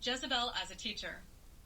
Jezebel as a teacher.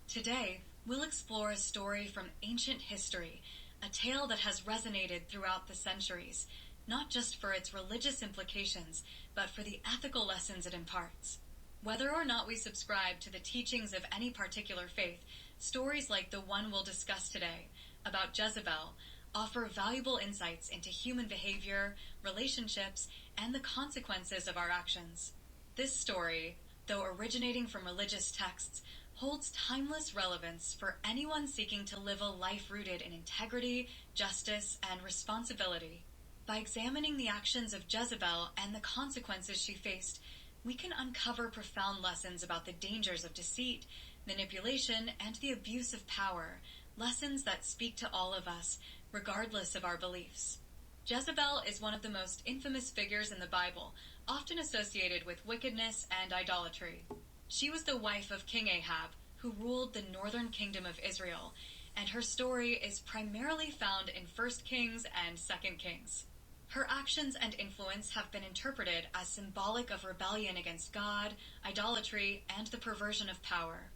Today, we'll explore a story from ancient history, a tale that has resonated throughout the centuries, not just for its religious implications, but for the ethical lessons it imparts. Whether or not we subscribe to the teachings of any particular faith, stories like the one we'll discuss today, about Jezebel, offer valuable insights into human behavior, relationships, and the consequences of our actions. This story, though originating from religious texts, holds timeless relevance for anyone seeking to live a life rooted in integrity, justice, and responsibility. By examining the actions of Jezebel and the consequences she faced, we can uncover profound lessons about the dangers of deceit, manipulation, and the abuse of power, lessons that speak to all of us, regardless of our beliefs. Jezebel is one of the most infamous figures in the Bible, often associated with wickedness and idolatry. She was the wife of King Ahab, who ruled the northern kingdom of Israel, and her story is primarily found in 1 Kings and 2 Kings. Her actions and influence have been interpreted as symbolic of rebellion against God, idolatry, and the perversion of power.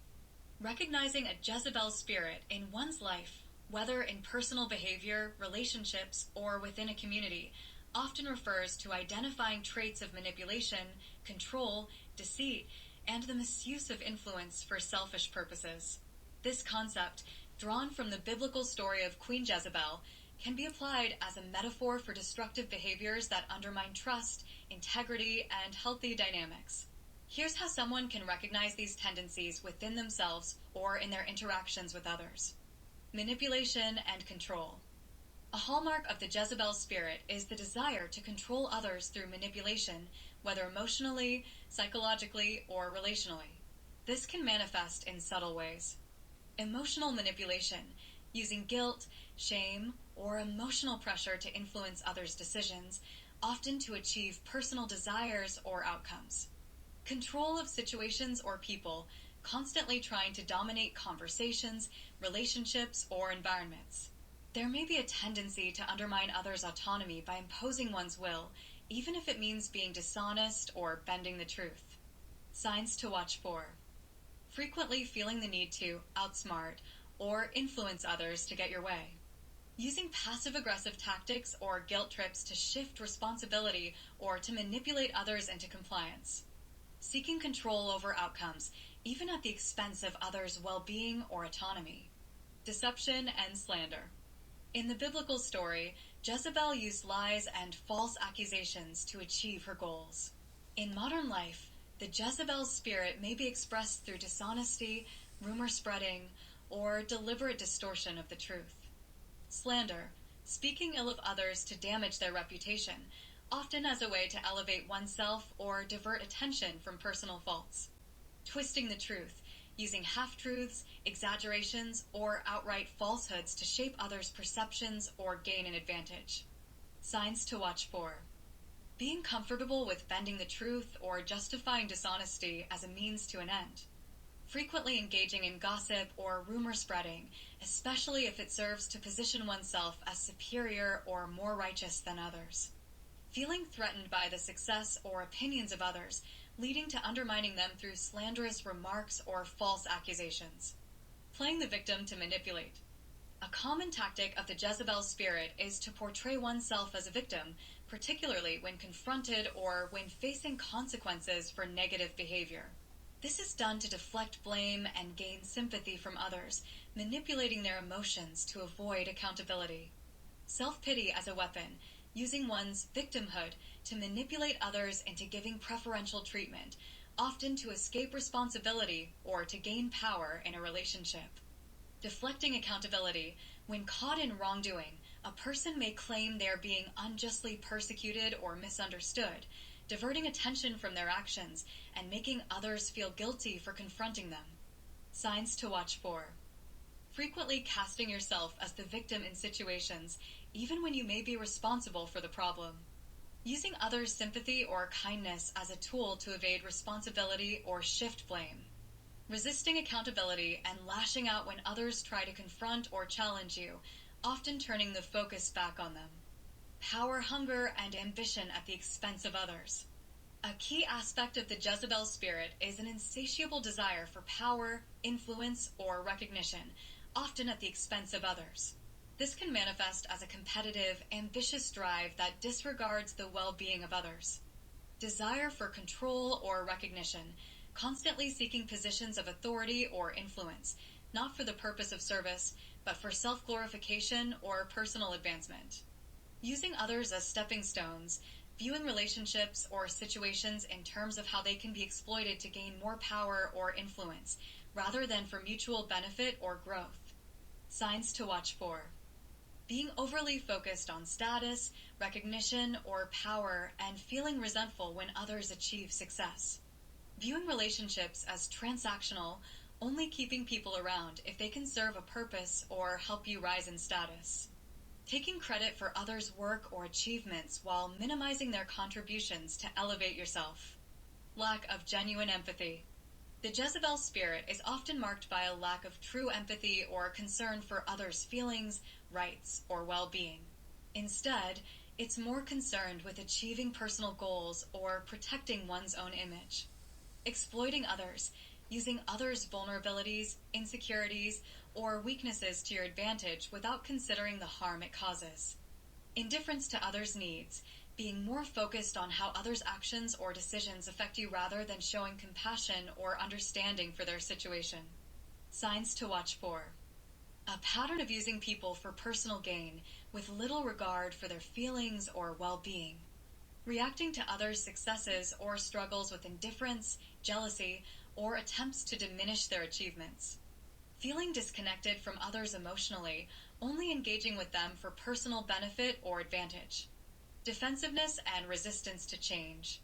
Recognizing a Jezebel spirit in one's life, whether in personal behavior, relationships, or within a community, often refers to identifying traits of manipulation, control, deceit, and the misuse of influence for selfish purposes. This concept, drawn from the biblical story of Queen Jezebel, can be applied as a metaphor for destructive behaviors that undermine trust, integrity, and healthy dynamics. Here's how someone can recognize these tendencies within themselves or in their interactions with others. Manipulation and control. A hallmark of the Jezebel spirit is the desire to control others through manipulation, whether emotionally, psychologically, or relationally. This can manifest in subtle ways. Emotional manipulation, using guilt, shame, or emotional pressure to influence others' decisions, often to achieve personal desires or outcomes. Control of situations or people, constantly trying to dominate conversations, relationships, or environments. There may be a tendency to undermine others' autonomy by imposing one's will, even if it means being dishonest or bending the truth. Signs to watch for. Frequently feeling the need to outsmart or influence others to get your way. Using passive-aggressive tactics or guilt trips to shift responsibility or to manipulate others into compliance. Seeking control over outcomes, even at the expense of others' well-being or autonomy. Deception and slander. In the biblical story, Jezebel used lies and false accusations to achieve her goals. In modern life, the Jezebel spirit may be expressed through dishonesty, rumor spreading, or deliberate distortion of the truth. Slander, speaking ill of others to damage their reputation, often as a way to elevate oneself or divert attention from personal faults. Twisting the truth, using half-truths, exaggerations, or outright falsehoods to shape others' perceptions or gain an advantage. Signs to watch for. Being comfortable with bending the truth or justifying dishonesty as a means to an end. Frequently engaging in gossip or rumor spreading, especially if it serves to position oneself as superior or more righteous than others. Feeling threatened by the success or opinions of others, leading to undermining them through slanderous remarks or false accusations. Playing the victim to manipulate. A common tactic of the Jezebel spirit is to portray oneself as a victim, particularly when confronted or when facing consequences for negative behavior. This is done to deflect blame and gain sympathy from others, manipulating their emotions to avoid accountability. Self-pity as a weapon, using one's victimhood to manipulate others into giving preferential treatment, often to escape responsibility or to gain power in a relationship. Deflecting accountability. When caught in wrongdoing, a person may claim they are being unjustly persecuted or misunderstood, diverting attention from their actions and making others feel guilty for confronting them. Signs to watch for. Frequently casting yourself as the victim in situations, even when you may be responsible for the problem. Using others' sympathy or kindness as a tool to evade responsibility or shift blame. Resisting accountability and lashing out when others try to confront or challenge you, often turning the focus back on them. Power hunger and ambition at the expense of others. A key aspect of the Jezebel spirit is an insatiable desire for power, influence, or recognition, often at the expense of others. This can manifest as a competitive, ambitious drive that disregards the well-being of others. Desire for control or recognition, constantly seeking positions of authority or influence, not for the purpose of service, but for self-glorification or personal advancement. Using others as stepping stones, viewing relationships or situations in terms of how they can be exploited to gain more power or influence, rather than for mutual benefit or growth. Signs to watch for. Being overly focused on status, recognition, or power, and feeling resentful when others achieve success. Viewing relationships as transactional, only keeping people around if they can serve a purpose or help you rise in status. Taking credit for others' work or achievements while minimizing their contributions to elevate yourself. Lack of genuine empathy. The Jezebel spirit is often marked by a lack of true empathy or concern for others' feelings, rights, or well-being. Instead, it's more concerned with achieving personal goals or protecting one's own image. Exploiting others, using others' vulnerabilities, insecurities, or weaknesses to your advantage without considering the harm it causes. Indifference to others' needs, being more focused on how others' actions or decisions affect you rather than showing compassion or understanding for their situation. Signs to watch for. A pattern of using people for personal gain with little regard for their feelings or well-being. Reacting to others' successes or struggles with indifference, jealousy, or attempts to diminish their achievements. Feeling disconnected from others emotionally, only engaging with them for personal benefit or advantage. Defensiveness and resistance to change.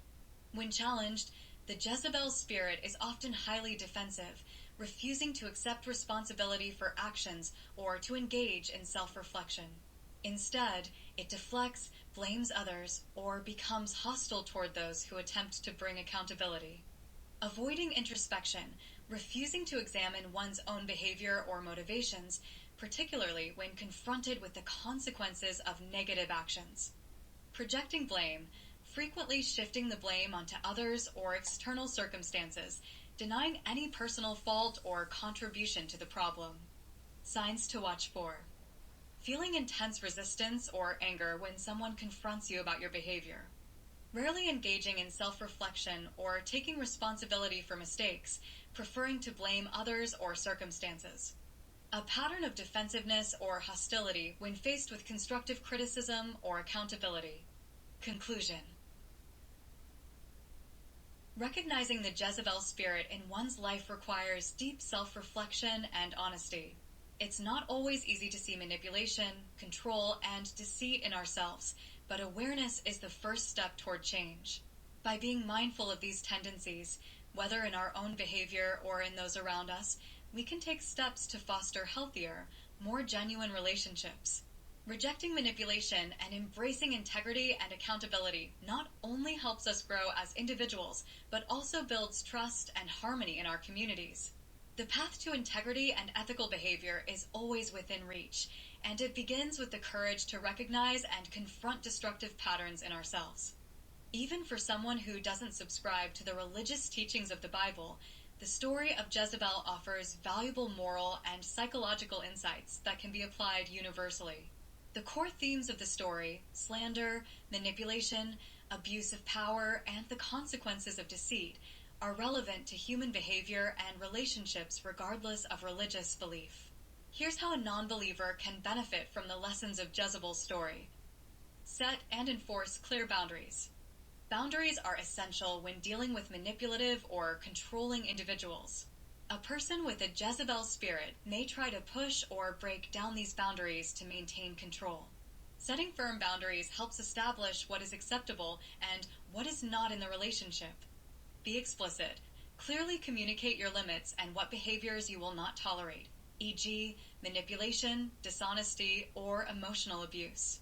When challenged, the Jezebel spirit is often highly defensive, refusing to accept responsibility for actions or to engage in self-reflection. Instead, it deflects, blames others, or becomes hostile toward those who attempt to bring accountability. Avoiding introspection, refusing to examine one's own behavior or motivations, particularly when confronted with the consequences of negative actions. Projecting blame, frequently shifting the blame onto others or external circumstances, denying any personal fault or contribution to the problem. Signs to watch for. Feeling intense resistance or anger when someone confronts you about your behavior. Rarely engaging in self-reflection or taking responsibility for mistakes, preferring to blame others or circumstances. A pattern of defensiveness or hostility when faced with constructive criticism or accountability. Conclusion. Recognizing the Jezebel spirit in one's life requires deep self-reflection and honesty. It's not always easy to see manipulation, control, and deceit in ourselves, but awareness is the first step toward change. By being mindful of these tendencies, whether in our own behavior or in those around us, we can take steps to foster healthier, more genuine relationships. Rejecting manipulation and embracing integrity and accountability not only helps us grow as individuals, but also builds trust and harmony in our communities. The path to integrity and ethical behavior is always within reach, and it begins with the courage to recognize and confront destructive patterns in ourselves. Even for someone who doesn't subscribe to the religious teachings of the Bible, the story of Jezebel offers valuable moral and psychological insights that can be applied universally. The core themes of the story, slander, manipulation, abuse of power, and the consequences of deceit, are relevant to human behavior and relationships regardless of religious belief. Here's how a non-believer can benefit from the lessons of Jezebel's story. Set and enforce clear boundaries. Boundaries are essential when dealing with manipulative or controlling individuals. A person with a Jezebel spirit may try to push or break down these boundaries to maintain control. Setting firm boundaries helps establish what is acceptable and what is not in the relationship. Be explicit. Clearly communicate your limits and what behaviors you will not tolerate, e.g., manipulation, dishonesty, or emotional abuse.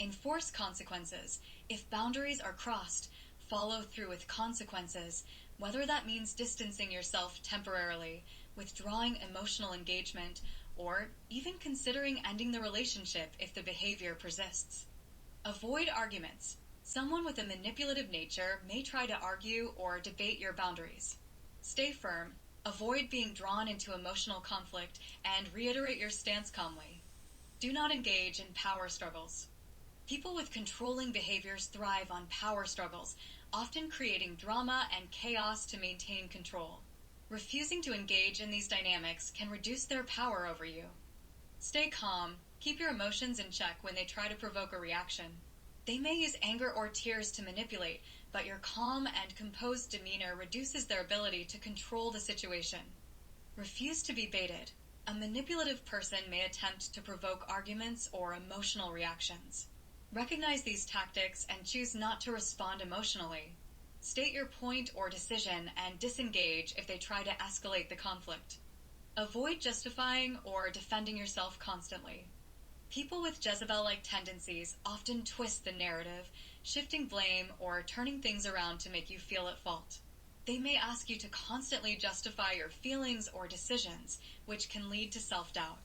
Enforce consequences. If boundaries are crossed, follow through with consequences, whether that means distancing yourself temporarily, withdrawing emotional engagement, or even considering ending the relationship if the behavior persists. Avoid arguments. Someone with a manipulative nature may try to argue or debate your boundaries. Stay firm, avoid being drawn into emotional conflict, and reiterate your stance calmly. Do not engage in power struggles. People with controlling behaviors thrive on power struggles, often creating drama and chaos to maintain control. Refusing to engage in these dynamics can reduce their power over you. Stay calm, keep your emotions in check when they try to provoke a reaction. They may use anger or tears to manipulate, but your calm and composed demeanor reduces their ability to control the situation. Refuse to be baited. A manipulative person may attempt to provoke arguments or emotional reactions. Recognize these tactics and choose not to respond emotionally. State your point or decision and disengage if they try to escalate the conflict. Avoid justifying or defending yourself constantly. People with Jezebel-like tendencies often twist the narrative, shifting blame or turning things around to make you feel at fault. They may ask you to constantly justify your feelings or decisions, which can lead to self-doubt.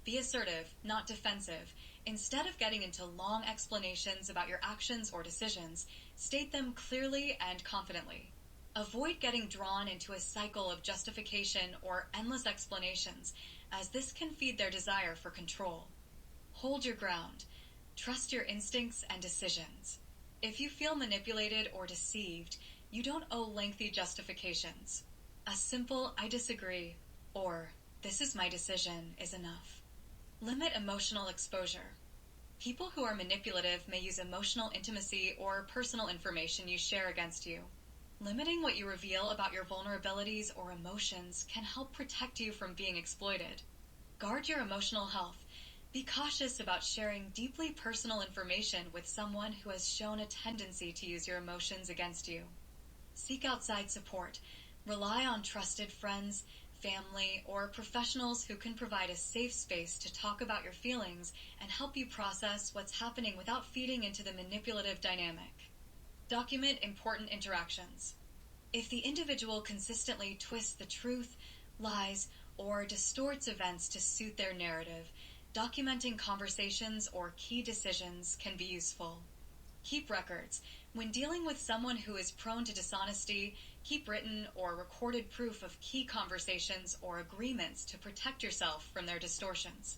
Be assertive, not defensive. Instead of getting into long explanations about your actions or decisions, state them clearly and confidently. Avoid getting drawn into a cycle of justification or endless explanations, as this can feed their desire for control. Hold your ground. Trust your instincts and decisions. If you feel manipulated or deceived, you don't owe lengthy justifications. A simple "I disagree" or "this is my decision" is enough. Limit emotional exposure. People who are manipulative may use emotional intimacy or personal information you share against you. Limiting what you reveal about your vulnerabilities or emotions can help protect you from being exploited. Guard your emotional health. Be cautious about sharing deeply personal information with someone who has shown a tendency to use your emotions against you. Seek outside support. Rely on trusted friends, family, or professionals who can provide a safe space to talk about your feelings and help you process what's happening without feeding into the manipulative dynamic. Document important interactions. If the individual consistently twists the truth, lies, or distorts events to suit their narrative, documenting conversations or key decisions can be useful. Keep records. When dealing with someone who is prone to dishonesty, keep written or recorded proof of key conversations or agreements to protect yourself from their distortions.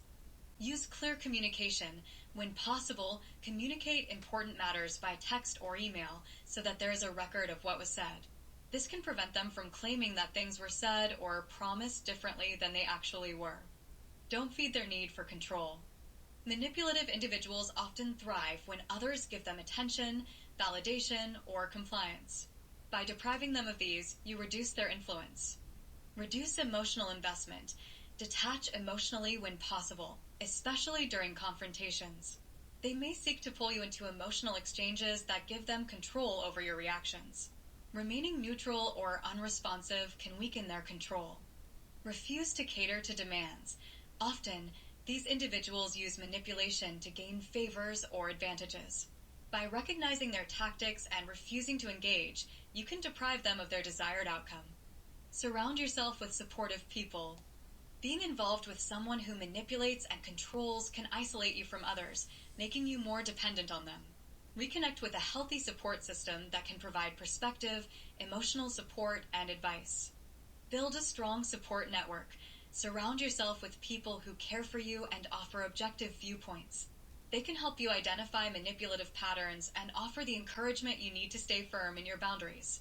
Use clear communication. When possible, communicate important matters by text or email so that there is a record of what was said. This can prevent them from claiming that things were said or promised differently than they actually were. Don't feed their need for control. Manipulative individuals often thrive when others give them attention, validation, or compliance. By depriving them of these, you reduce their influence. Reduce emotional investment. Detach emotionally when possible, especially during confrontations. They may seek to pull you into emotional exchanges that give them control over your reactions. Remaining neutral or unresponsive can weaken their control. Refuse to cater to demands. Often, these individuals use manipulation to gain favors or advantages. By recognizing their tactics and refusing to engage, you can deprive them of their desired outcome. Surround yourself with supportive people. Being involved with someone who manipulates and controls can isolate you from others, making you more dependent on them. Reconnect with a healthy support system that can provide perspective, emotional support, and advice. Build a strong support network. Surround yourself with people who care for you and offer objective viewpoints. They can help you identify manipulative patterns and offer the encouragement you need to stay firm in your boundaries.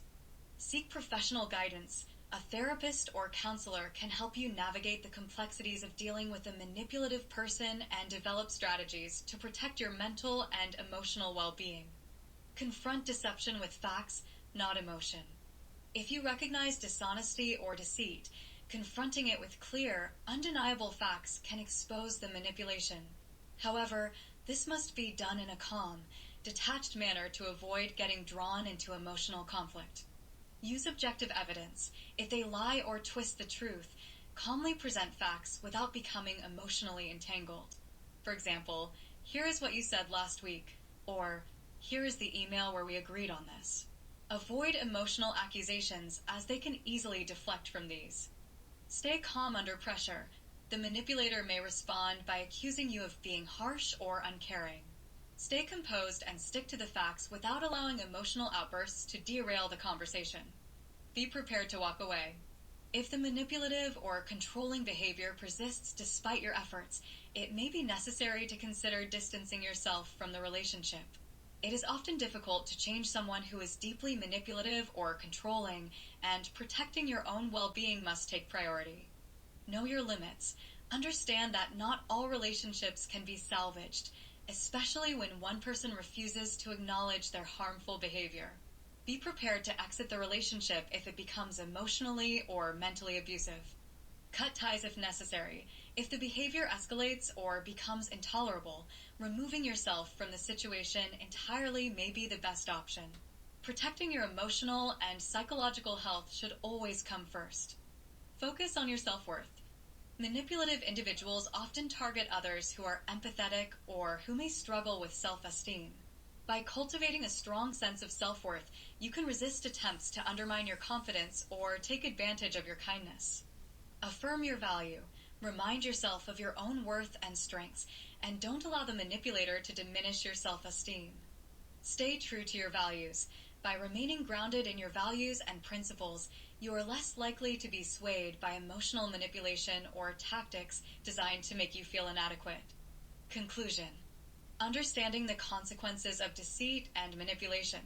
Seek professional guidance. A therapist or counselor can help you navigate the complexities of dealing with a manipulative person and develop strategies to protect your mental and emotional well-being. Confront deception with facts, not emotion. If you recognize dishonesty or deceit, confronting it with clear, undeniable facts can expose the manipulation. However, this must be done in a calm, detached manner to avoid getting drawn into emotional conflict. Use objective evidence. If they lie or twist the truth, calmly present facts without becoming emotionally entangled. For example, "Here is what you said last week," or "Here is the email where we agreed on this." Avoid emotional accusations, as they can easily deflect from these. Stay calm under pressure. The manipulator may respond by accusing you of being harsh or uncaring. Stay composed and stick to the facts without allowing emotional outbursts to derail the conversation. Be prepared to walk away. If the manipulative or controlling behavior persists despite your efforts, it may be necessary to consider distancing yourself from the relationship. It is often difficult to change someone who is deeply manipulative or controlling, and protecting your own well-being must take priority. Know your limits. Understand that not all relationships can be salvaged, especially when one person refuses to acknowledge their harmful behavior. Be prepared to exit the relationship if it becomes emotionally or mentally abusive. Cut ties if necessary. If the behavior escalates or becomes intolerable, removing yourself from the situation entirely may be the best option. Protecting your emotional and psychological health should always come first. Focus on your self-worth. Manipulative individuals often target others who are empathetic or who may struggle with self-esteem. By cultivating a strong sense of self-worth, you can resist attempts to undermine your confidence or take advantage of your kindness. Affirm your value. Remind yourself of your own worth and strengths, and don't allow the manipulator to diminish your self-esteem. Stay true to your values. By remaining grounded in your values and principles, you are less likely to be swayed by emotional manipulation or tactics designed to make you feel inadequate. Conclusion. Understanding the consequences of deceit and manipulation.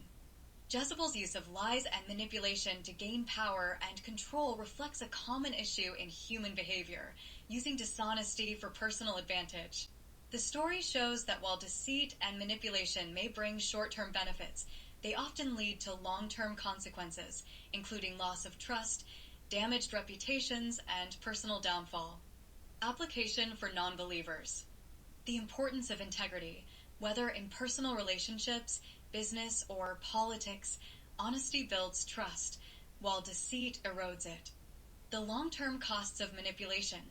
Jezebel's use of lies and manipulation to gain power and control reflects a common issue in human behavior, using dishonesty for personal advantage. The story shows that while deceit and manipulation may bring short-term benefits, they often lead to long-term consequences, including loss of trust, damaged reputations, and personal downfall. Application for non-believers. The importance of integrity, whether in personal relationships, business, or politics, honesty builds trust, while deceit erodes it. The long-term costs of manipulation.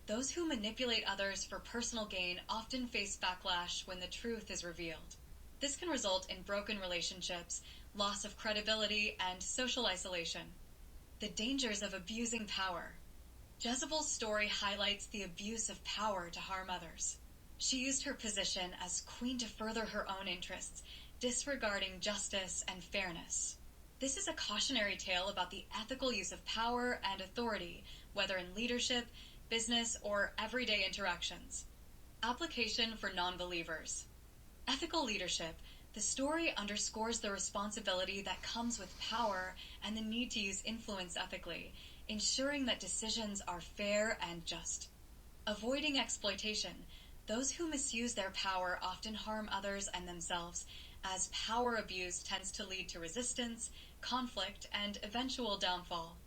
Those who manipulate others for personal gain often face backlash when the truth is revealed. This can result in broken relationships, loss of credibility, and social isolation. The dangers of abusing power. Jezebel's story highlights the abuse of power to harm others. She used her position as queen to further her own interests, disregarding justice and fairness. This is a cautionary tale about the ethical use of power and authority, whether in leadership, business, or everyday interactions. Application for non-believers. Ethical leadership. The story underscores the responsibility that comes with power and the need to use influence ethically, ensuring that decisions are fair and just. Avoiding exploitation. Those who misuse their power often harm others and themselves, as power abuse tends to lead to resistance, conflict, and eventual downfall.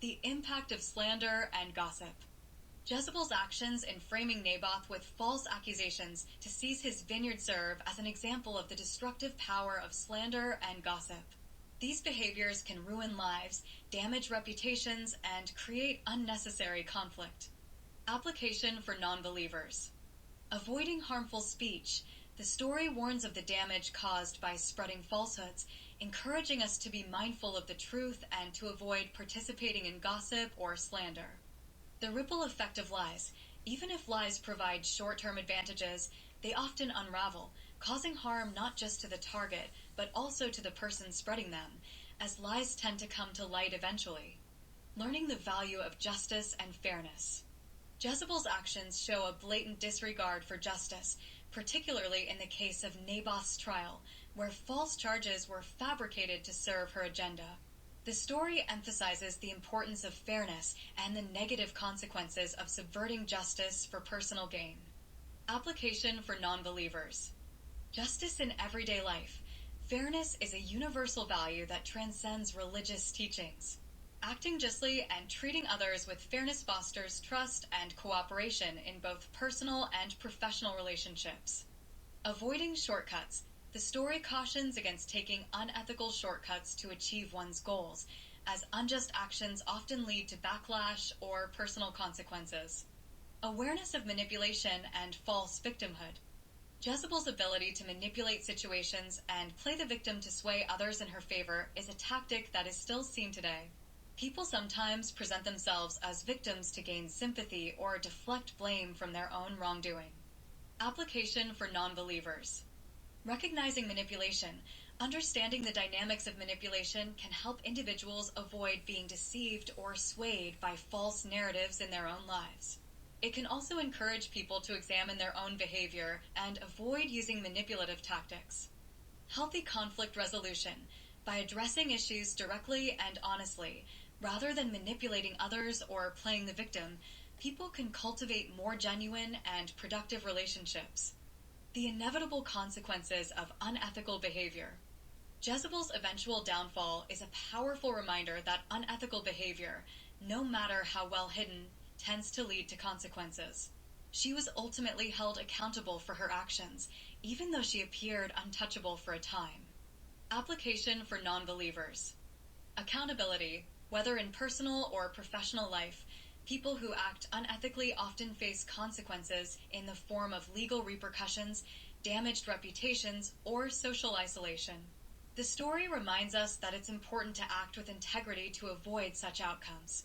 The impact of slander and gossip. Jezebel's actions in framing Naboth with false accusations to seize his vineyard serve as an example of the destructive power of slander and gossip. These behaviors can ruin lives, damage reputations, and create unnecessary conflict. Application for non-believers. Avoiding harmful speech. The story warns of the damage caused by spreading falsehoods, encouraging us to be mindful of the truth and to avoid participating in gossip or slander. The ripple effect of lies. Even if lies provide short-term advantages, they often unravel, causing harm not just to the target, but also to the person spreading them, as lies tend to come to light eventually. Learning the value of justice and fairness. Jezebel's actions show a blatant disregard for justice, particularly in the case of Naboth's trial, where false charges were fabricated to serve her agenda. The story emphasizes the importance of fairness and the negative consequences of subverting justice for personal gain. Application for non-believers. Justice in everyday life. Fairness is a universal value that transcends religious teachings. Acting justly and treating others with fairness fosters trust and cooperation in both personal and professional relationships. Avoiding shortcuts. The story cautions against taking unethical shortcuts to achieve one's goals, as unjust actions often lead to backlash or personal consequences. Awareness of manipulation and false victimhood. Jezebel's ability to manipulate situations and play the victim to sway others in her favor is a tactic that is still seen today. People sometimes present themselves as victims to gain sympathy or deflect blame from their own wrongdoing. Application for non-believers. Recognizing manipulation, understanding the dynamics of manipulation can help individuals avoid being deceived or swayed by false narratives in their own lives. It can also encourage people to examine their own behavior and avoid using manipulative tactics. Healthy conflict resolution, by addressing issues directly and honestly, rather than manipulating others or playing the victim, people can cultivate more genuine and productive relationships. The inevitable consequences of unethical behavior. Jezebel's eventual downfall is a powerful reminder that unethical behavior, no matter how well hidden, tends to lead to consequences. She was ultimately held accountable for her actions, even though she appeared untouchable for a time. Application for non-believers. Accountability, whether in personal or professional life, people who act unethically often face consequences in the form of legal repercussions, damaged reputations, or social isolation. The story reminds us that it's important to act with integrity to avoid such outcomes.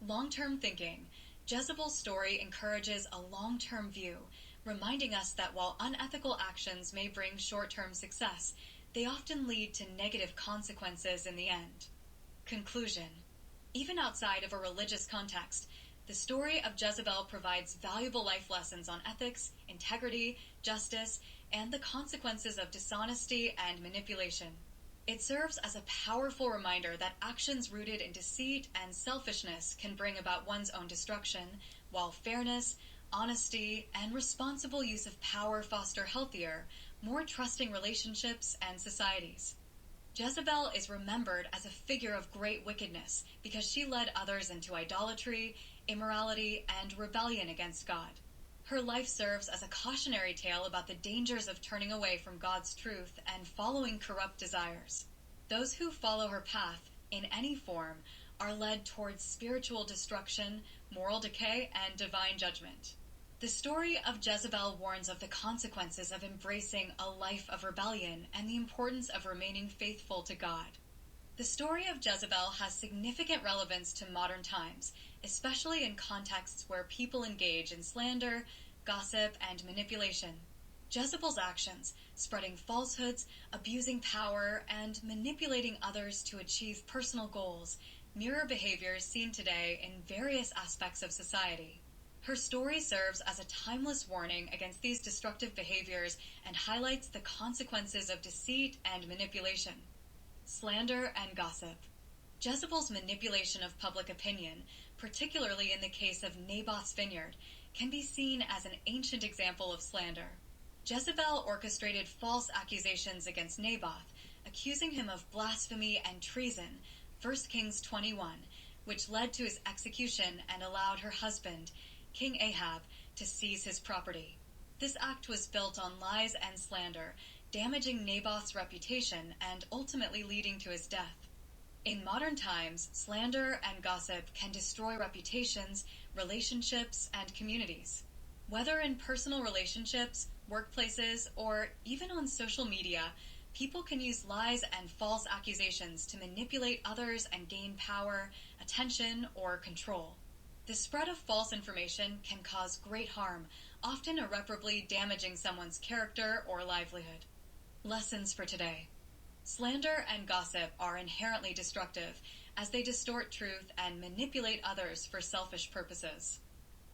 Long-term thinking. Jezebel's story encourages a long-term view, reminding us that while unethical actions may bring short-term success, they often lead to negative consequences in the end. Conclusion. Even outside of a religious context, the story of Jezebel provides valuable life lessons on ethics, integrity, justice, and the consequences of dishonesty and manipulation. It serves as a powerful reminder that actions rooted in deceit and selfishness can bring about one's own destruction, while fairness, honesty, and responsible use of power foster healthier, more trusting relationships and societies. Jezebel is remembered as a figure of great wickedness because she led others into idolatry, immorality, and rebellion against God. Her life serves as a cautionary tale about the dangers of turning away from God's truth and following corrupt desires. Those who follow her path, in any form, are led towards spiritual destruction, moral decay, and divine judgment. The story of Jezebel warns of the consequences of embracing a life of rebellion and the importance of remaining faithful to God. The story of Jezebel has significant relevance to modern times, especially in contexts where people engage in slander, gossip, and manipulation. Jezebel's actions, spreading falsehoods, abusing power, and manipulating others to achieve personal goals, mirror behaviors seen today in various aspects of society. Her story serves as a timeless warning against these destructive behaviors and highlights the consequences of deceit and manipulation. Slander and gossip. Jezebel's manipulation of public opinion, particularly in the case of Naboth's vineyard, can be seen as an ancient example of slander. Jezebel orchestrated false accusations against Naboth, accusing him of blasphemy and treason, 1 Kings 21, which led to his execution and allowed her husband, King Ahab, to seize his property. This act was built on lies and slander, damaging Naboth's reputation and ultimately leading to his death. In modern times, slander and gossip can destroy reputations, relationships, and communities. Whether in personal relationships, workplaces, or even on social media, people can use lies and false accusations to manipulate others and gain power, attention, or control. The spread of false information can cause great harm, often irreparably damaging someone's character or livelihood. Lessons for today. Slander and gossip are inherently destructive, as they distort truth and manipulate others for selfish purposes.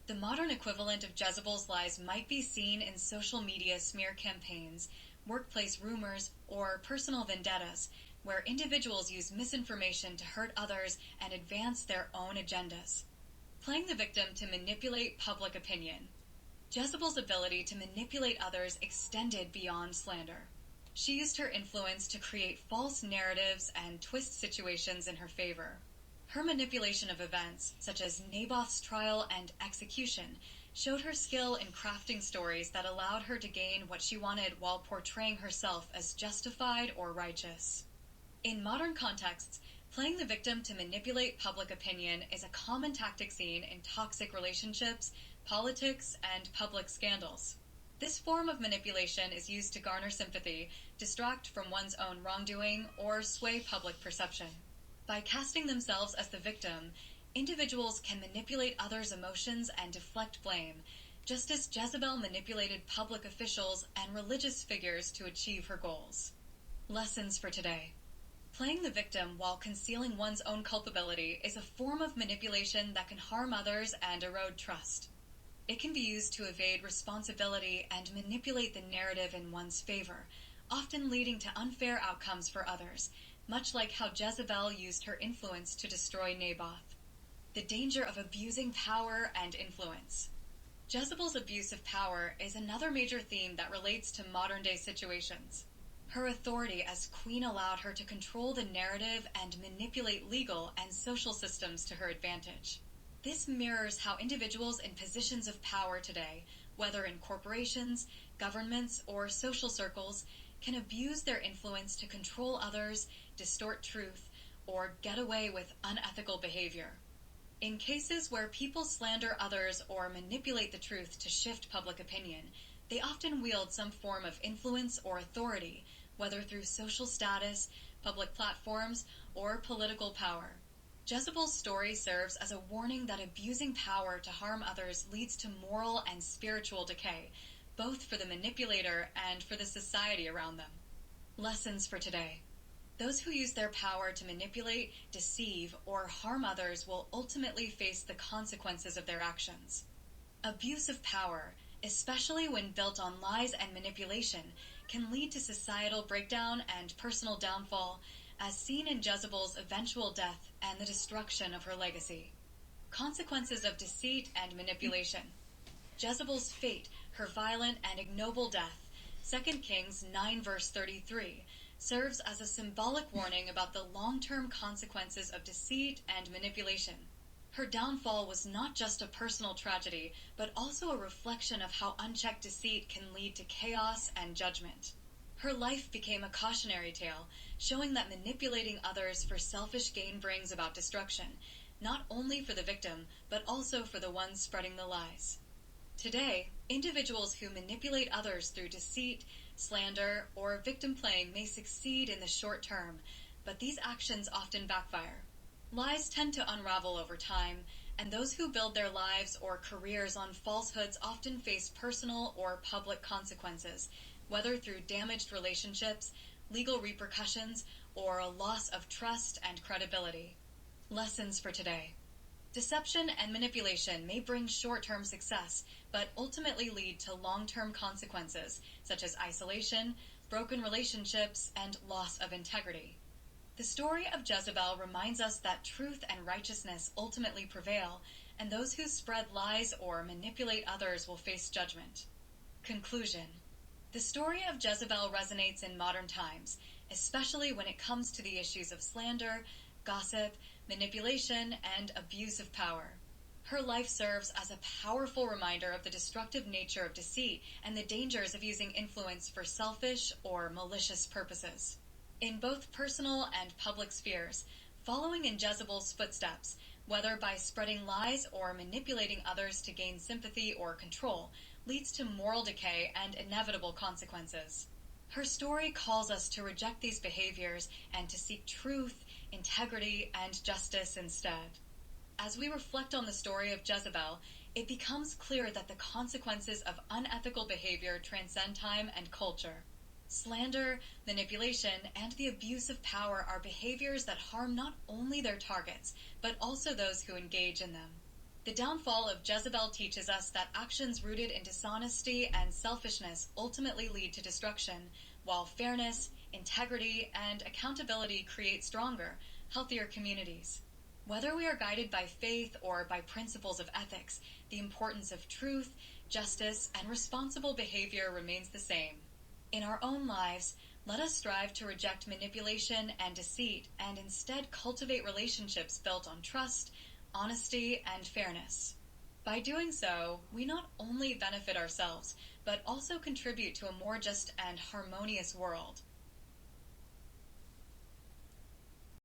The modern equivalent of Jezebel's lies might be seen in social media smear campaigns, workplace rumors, or personal vendettas, where individuals use misinformation to hurt others and advance their own agendas. Playing the victim to manipulate public opinion. Jezebel's ability to manipulate others extended beyond slander. She used her influence to create false narratives and twist situations in her favor. Her manipulation of events, such as Naboth's trial and execution, showed her skill in crafting stories that allowed her to gain what she wanted while portraying herself as justified or righteous. In modern contexts, playing the victim to manipulate public opinion is a common tactic seen in toxic relationships, politics, and public scandals. This form of manipulation is used to garner sympathy, distract from one's own wrongdoing, or sway public perception. By casting themselves as the victim, individuals can manipulate others' emotions and deflect blame, just as Jezebel manipulated public officials and religious figures to achieve her goals. Lessons for today. Playing the victim while concealing one's own culpability is a form of manipulation that can harm others and erode trust. It can be used to evade responsibility and manipulate the narrative in one's favor, often leading to unfair outcomes for others, much like how Jezebel used her influence to destroy Naboth. The danger of abusing power and influence. Jezebel's abuse of power is another major theme that relates to modern-day situations. Her authority as queen allowed her to control the narrative and manipulate legal and social systems to her advantage. This mirrors how individuals in positions of power today, whether in corporations, governments, or social circles, can abuse their influence to control others, distort truth, or get away with unethical behavior. In cases where people slander others or manipulate the truth to shift public opinion, they often wield some form of influence or authority, whether through social status, public platforms, or political power. Jezebel's story serves as a warning that abusing power to harm others leads to moral and spiritual decay, both for the manipulator and for the society around them. Lessons for today. Those who use their power to manipulate, deceive, or harm others will ultimately face the consequences of their actions. Abuse of power, especially when built on lies and manipulation, can lead to societal breakdown and personal downfall, as seen in Jezebel's eventual death and the destruction of her legacy. Consequences of deceit and manipulation. Jezebel's fate, her violent and ignoble death, 2 Kings 9 verse 33, serves as a symbolic warning about the long-term consequences of deceit and manipulation. Her downfall was not just a personal tragedy, but also a reflection of how unchecked deceit can lead to chaos and judgment. Her life became a cautionary tale, showing that manipulating others for selfish gain brings about destruction, not only for the victim, but also for the ones spreading the lies. Today, individuals who manipulate others through deceit, slander, or victim playing may succeed in the short term, but these actions often backfire. Lies tend to unravel over time, and those who build their lives or careers on falsehoods often face personal or public consequences, whether through damaged relationships, legal repercussions, or a loss of trust and credibility. Lessons for today. Deception and manipulation may bring short-term success, but ultimately lead to long-term consequences, such as isolation, broken relationships, and loss of integrity. The story of Jezebel reminds us that truth and righteousness ultimately prevail, and those who spread lies or manipulate others will face judgment. Conclusion. The story of Jezebel resonates in modern times, especially when it comes to the issues of slander, gossip, manipulation, and abuse of power. Her life serves as a powerful reminder of the destructive nature of deceit and the dangers of using influence for selfish or malicious purposes. In both personal and public spheres, following in Jezebel's footsteps, whether by spreading lies or manipulating others to gain sympathy or control, leads to moral decay and inevitable consequences. Her story calls us to reject these behaviors and to seek truth, integrity, and justice instead. As we reflect on the story of Jezebel, it becomes clear that the consequences of unethical behavior transcend time and culture. Slander, manipulation, and the abuse of power are behaviors that harm not only their targets, but also those who engage in them. The downfall of Jezebel teaches us that actions rooted in dishonesty and selfishness ultimately lead to destruction, while fairness, integrity, and accountability create stronger, healthier communities. Whether we are guided by faith or by principles of ethics, the importance of truth, justice, and responsible behavior remains the same. In our own lives, let us strive to reject manipulation and deceit and instead cultivate relationships built on trust, honesty, and fairness. By doing so, we not only benefit ourselves, but also contribute to a more just and harmonious world.